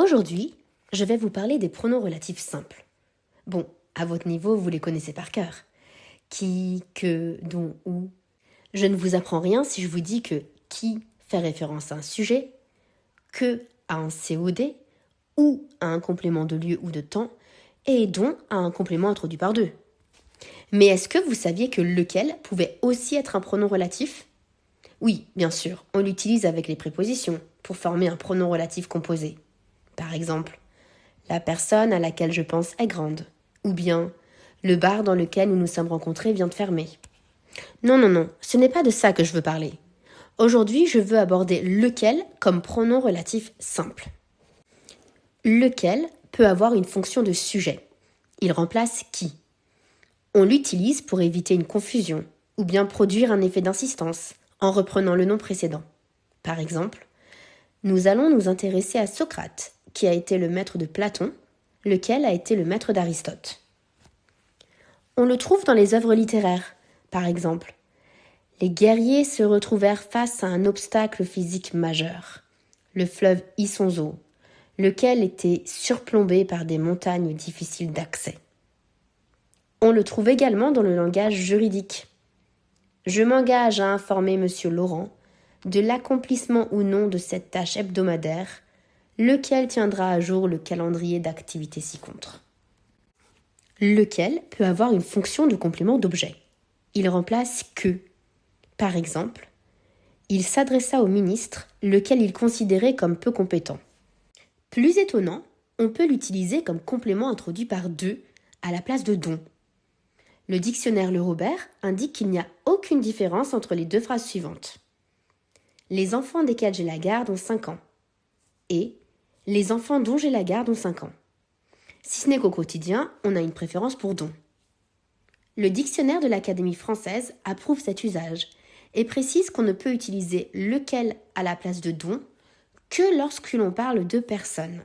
Aujourd'hui, je vais vous parler des pronoms relatifs simples. Bon, à votre niveau, vous les connaissez par cœur. Qui, que, dont, où. Je ne vous apprends rien si je vous dis que qui fait référence à un sujet, que à un COD, ou à un complément de lieu ou de temps, et dont à un complément introduit par deux. Mais est-ce que vous saviez que lequel pouvait aussi être un pronom relatif ? Oui, bien sûr, on l'utilise avec les prépositions pour former un pronom relatif composé. Par exemple, la personne à laquelle je pense est grande. Ou bien, le bar dans lequel nous nous sommes rencontrés vient de fermer. Non, ce n'est pas de ça que je veux parler. Aujourd'hui, je veux aborder lequel comme pronom relatif simple. Lequel peut avoir une fonction de sujet. Il remplace qui. On l'utilise pour éviter une confusion ou bien produire un effet d'insistance en reprenant le nom précédent. Par exemple, nous allons nous intéresser à Socrate, qui a été le maître de Platon, lequel a été le maître d'Aristote. On le trouve dans les œuvres littéraires, par exemple. Les guerriers se retrouvèrent face à un obstacle physique majeur, le fleuve Isonzo, lequel était surplombé par des montagnes difficiles d'accès. On le trouve également dans le langage juridique. Je m'engage à informer Monsieur Laurent de l'accomplissement ou non de cette tâche hebdomadaire, lequel tiendra à jour le calendrier d'activité ci-contre. Lequel peut avoir une fonction de complément d'objet. Il remplace que. Par exemple, il s'adressa au ministre, lequel il considérait comme peu compétent. Plus étonnant, on peut l'utiliser comme complément introduit par de à la place de dont. Le dictionnaire Le Robert indique qu'il n'y a aucune différence entre les deux phrases suivantes. Les enfants desquels j'ai la garde ont 5 ans. Et les enfants dont j'ai la garde ont 5 ans. Si ce n'est qu'au quotidien, on a une préférence pour dont. Le dictionnaire de l'Académie française approuve cet usage et précise qu'on ne peut utiliser lequel à la place de dont que lorsque l'on parle de personne.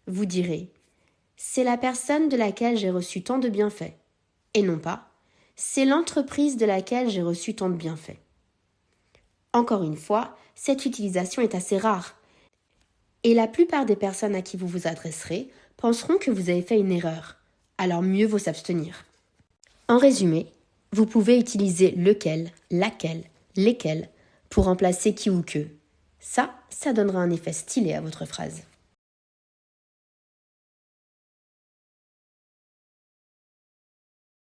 Vous direz « c'est la personne de laquelle j'ai reçu tant de bienfaits » et non pas « c'est l'entreprise de laquelle j'ai reçu tant de bienfaits ». Encore une fois, cette utilisation est assez rare et la plupart des personnes à qui vous vous adresserez penseront que vous avez fait une erreur, alors mieux vaut s'abstenir. En résumé, vous pouvez utiliser lequel, laquelle, lesquels pour remplacer qui ou que. Ça donnera un effet stylé à votre phrase.